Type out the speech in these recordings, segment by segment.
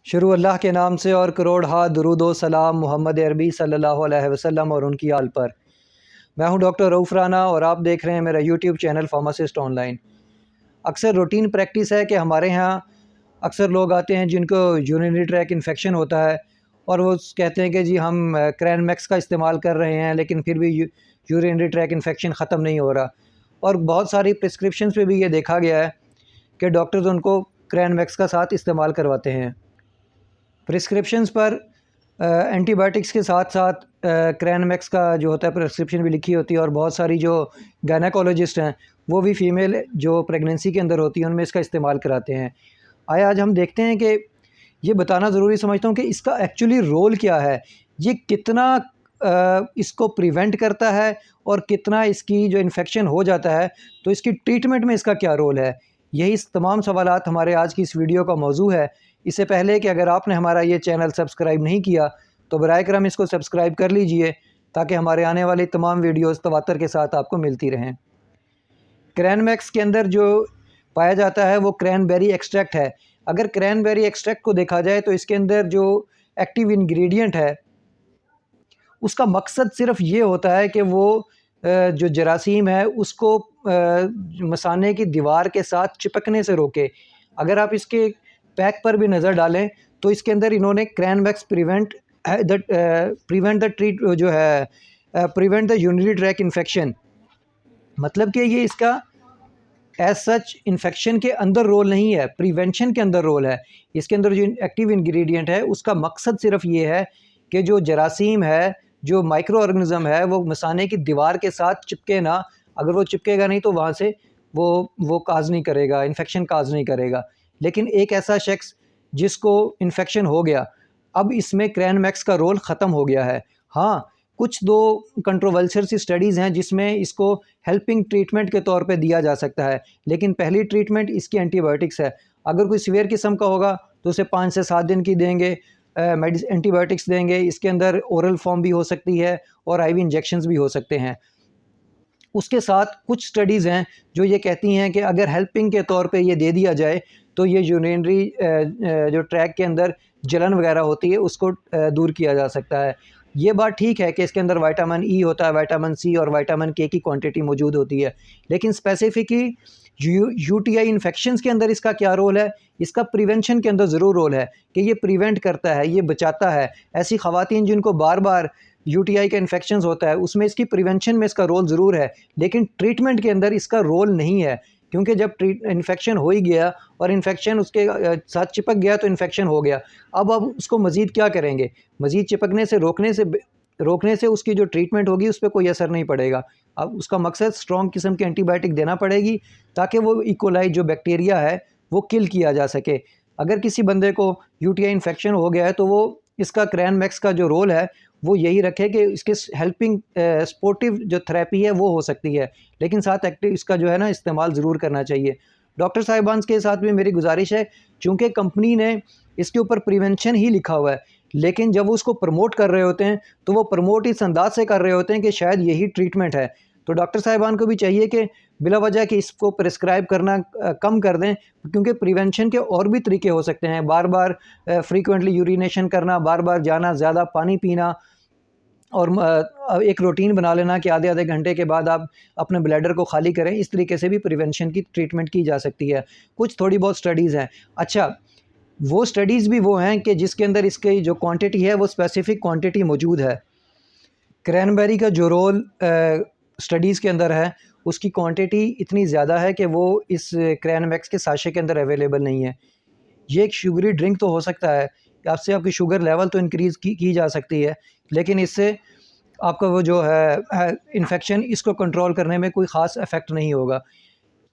शुरू अल्लाह के नाम से और करोड़ हाथ दुरूद व सलाम मोहम्मद अरबी सल्लल्लाहु अलैहि वसल्लम और उनकी आल पर। मैं हूं डॉक्टर रऊफ़ राना और आप देख रहे हैं मेरा यूट्यूब चैनल फार्मासिस्ट ऑनलाइन। अक्सर रूटीन प्रैक्टिस है कि हमारे यहाँ अक्सर लोग आते हैं जिनको यूरिनरी ट्रैक इन्फेक्शन होता है और वो कहते हैं कि जी हम क्रैनमैक्स का इस्तेमाल कर रहे हैं लेकिन फिर भी यूरिनरी ट्रैक इन्फेक्शन ख़त्म नहीं हो रहा। और बहुत सारी प्रिस्क्रिप्शंस पे भी ये देखा गया है कि डॉक्टर्स उनको क्रैनमैक्स का साथ इस्तेमाल करवाते हैं। प्रिस्क्रिप्शंस पर एंटीबायोटिक्स के साथ साथ क्रैनमैक्स का जो होता है प्रिस्क्रिप्शन भी लिखी होती है और बहुत सारी जो गायनेकोलॉजिस्ट हैं वो भी फ़ीमेल जो प्रेगनेंसी के अंदर होती हैं उनमें इसका इस्तेमाल कराते हैं। आइए आज हम देखते हैं कि ये बताना ज़रूरी समझता हूँ कि इसका एक्चुअली रोल क्या है, ये कितना इसको प्रिवेंट करता है और कितना इसकी जो इन्फेक्शन हो जाता है तो इसकी ट्रीटमेंट में इसका क्या रोल है। यही तमाम सवालात हमारे आज की इस वीडियो का मौजू है। इससे पहले कि अगर आपने हमारा ये चैनल सब्सक्राइब नहीं किया तो बराए करम इसको सब्सक्राइब कर लीजिए ताकि हमारे आने वाली तमाम वीडियोस तवातर के साथ आपको मिलती रहें। क्रैनमैक्स के अंदर जो पाया जाता है वो क्रैनबेरी एक्सट्रैक्ट है। अगर क्रैनबेरी एक्सट्रैक्ट को देखा जाए तो इसके अंदर जो एक्टिव इंग्रेडिएंट है उसका मकसद सिर्फ ये होता है कि वो जो जरासीम है उसको मसाने की दीवार के साथ चिपकने से रोके। अगर आप इसके पैक पर भी नज़र डालें तो इसके अंदर इन्होंने क्रैनमैक्स प्रिवेंट द ट्रीट जो है prevent the urinary track infection, मतलब कि ये इसका एज सच इन्फेक्शन के अंदर रोल नहीं है, प्रिवेंशन के अंदर रोल है। इसके अंदर जो एक्टिव इंग्रेडिएंट है उसका मकसद सिर्फ ये है कि जो जरासीम है, जो माइक्रो ऑर्गेनिज्म है वो मसाने की दीवार के साथ चिपके ना। अगर वो चिपकेगा नहीं तो वहाँ से वो काज नहीं करेगा, इन्फेक्शन काज नहीं करेगा। लेकिन एक ऐसा शख्स जिसको इन्फेक्शन हो गया, अब इसमें क्रैनमैक्स का रोल ख़त्म हो गया है। हाँ, कुछ दो कंट्रोवर्शियल सी स्टडीज़ हैं जिसमें इसको हेल्पिंग ट्रीटमेंट के तौर पे दिया जा सकता है, लेकिन पहली ट्रीटमेंट इसकी एंटीबायोटिक्स है। अगर कोई सीवियर किस्म का होगा तो उसे 5 से 7 दिन की देंगे, एंटीबायोटिक्स देंगे। इसके अंदर ओरल फॉर्म भी हो सकती है और आईवी इंजेक्शंस भी हो सकते हैं। उसके साथ कुछ स्टडीज़ हैं जो ये कहती हैं कि अगर हेल्पिंग के तौर पे ये दे दिया जाए तो ये यूरिनरी जो ट्रैक के अंदर जलन वगैरह होती है उसको दूर किया जा सकता है। ये बात ठीक है कि इसके अंदर विटामिन ई होता है, विटामिन सी और विटामिन के की क्वांटिटी मौजूद होती है, लेकिन स्पेसिफिकली यूटीआई इन्फेक्शंस के अंदर इसका क्या रोल है? इसका प्रिवेंशन के अंदर ज़रूर रोल है कि ये प्रिवेंट करता है, ये बचाता है। ऐसी ख़वातीन जिनको बार बार यूटीआई का इन्फेक्शंस होता है उसमें इसकी प्रिवेंशन में इसका रोल ज़रूर है, लेकिन ट्रीटमेंट के अंदर इसका रोल नहीं है, क्योंकि जब इन्फेक्शन हो ही गया और इन्फेक्शन उसके साथ चिपक गया तो इन्फेक्शन हो गया। अब उसको मज़ीद क्या करेंगे? मज़ीद चिपकने से रोकने से उसकी जो ट्रीटमेंट होगी उस पर कोई असर नहीं पड़ेगा। अब उसका मकसद स्ट्रॉन्ग किस्म की एंटीबायोटिक देना पड़ेगी ताकि वो इकोलाई जो बैक्टीरिया है वो किल किया जा सके। अगर किसी बंदे को यूटीआई इन्फेक्शन हो गया है तो वो इसका क्रैनमैक्स का जो रोल है वो यही रखे कि इसके हेल्पिंग सपोर्टिव जो थेरेपी है वो हो सकती है, लेकिन साथ एक्टिव इसका जो है ना इस्तेमाल ज़रूर करना चाहिए। डॉक्टर साहिबान के साथ भी मेरी गुजारिश है, चूँकि कंपनी ने इसके ऊपर प्रिवेंशन ही लिखा हुआ है, लेकिन जब वो उसको प्रमोट कर रहे होते हैं तो वो प्रमोट इस अंदाज से कर रहे होते हैं कि शायद यही ट्रीटमेंट है। तो डॉक्टर साहिबान को भी चाहिए कि बिला वजह कि इसको प्रिस्क्राइब करना कम कर दें, क्योंकि प्रिवेंशन के और भी तरीके हो सकते हैं। बार बार फ्रीक्वेंटली यूरिनेशन करना, बार बार जाना, ज़्यादा पानी पीना और एक रूटीन बना लेना कि आधे आधे घंटे के बाद आप अपने ब्लैडर को खाली करें। इस तरीके से भी प्रिवेंशन की ट्रीटमेंट की जा सकती है। कुछ थोड़ी बहुत स्टडीज़ हैं। अच्छा, वो स्टडीज़ भी वो हैं कि जिसके अंदर इसकी जो क्वांटिटी है वो स्पेसिफिक क्वांटिटी मौजूद है। क्रैनबेरी का जो रोल स्टडीज़ के अंदर है उसकी क्वांटिटी इतनी ज़्यादा है कि वो इस क्रैनमैक्स के साशे के अंदर अवेलेबल नहीं है। ये एक शुगरी ड्रिंक तो हो सकता है, आपसे आपकी शुगर लेवल तो इंक्रीज़ की जा सकती है, लेकिन इससे आपका वो जो है इन्फेक्शन इसको कंट्रोल करने में कोई ख़ास इफ़ेक्ट नहीं होगा।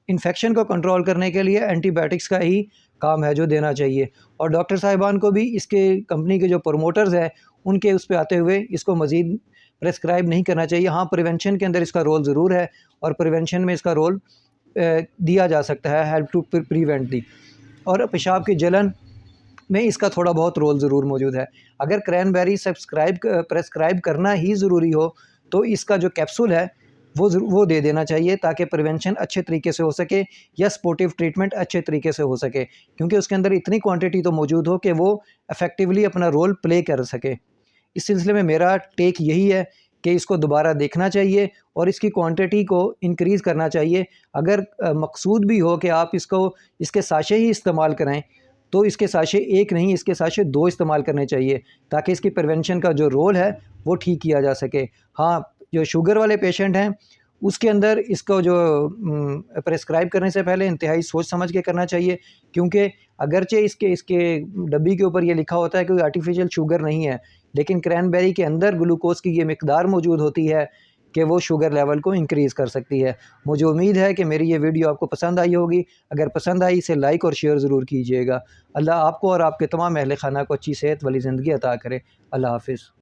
इन्फेक्शन को कंट्रोल करने के लिए एंटीबायोटिक्स का ही काम है जो देना चाहिए। और डॉक्टर साहिबान को भी इसके कंपनी के जो प्रमोटर्स हैं उनके उस पे आते हुए इसको मज़ीद प्रेस्क्राइब नहीं करना चाहिए। हाँ, प्रिवेंशन के अंदर इसका रोल ज़रूर है और प्रिवेंशन में इसका रोल दिया जा सकता है, हेल्प टू प्रिवेंट दी। और पेशाब की जलन में इसका थोड़ा बहुत रोल ज़रूर मौजूद है। अगर क्रैनबेरी प्रेस्क्राइब करना ही ज़रूरी हो तो इसका जो कैप्सूल है वो दे देना चाहिए, ताकि प्रिवेंशन अच्छे तरीके से हो सके या सपोर्टिव ट्रीटमेंट अच्छे तरीके से हो सके, क्योंकि उसके अंदर इतनी क्वांटिटी तो मौजूद हो कि वो इफ़ेक्टिवली अपना रोल प्ले कर सके। इस सिलसिले में मेरा टेक यही है कि इसको दोबारा देखना चाहिए और इसकी क्वांटिटी को इंक्रीज़ करना चाहिए। अगर मकसूद भी हो कि आप इसके साशे ही इस्तेमाल करें, तो इसके साशे एक नहीं, इसके साशे 2 इस्तेमाल करने चाहिए, ताकि इसकी प्रिवेंशन का जो रोल है वो ठीक किया जा सके। हाँ, जो शुगर वाले पेशेंट हैं उसके अंदर इसको जो प्रेस्क्राइब करने से पहले इंतहाई सोच समझ के करना चाहिए, क्योंकि अगरचे इसके इसके डब्बी के ऊपर ये लिखा होता है कि कोई आर्टिफिशियल शुगर नहीं है, लेकिन क्रैनबेरी के अंदर ग्लूकोज की ये मिकदार मौजूद होती है कि वो शुगर लेवल को इंक्रीज़ कर सकती है। मुझे उम्मीद है कि मेरी ये वीडियो आपको पसंद आई होगी। अगर पसंद आई इसे लाइक और शेयर ज़रूर कीजिएगा। अल्लाह आपको और आपके तमाम अहल खाना को अच्छी सेहत वाली ज़िंदगी अता करे। अल्लाह हाफ़िज़।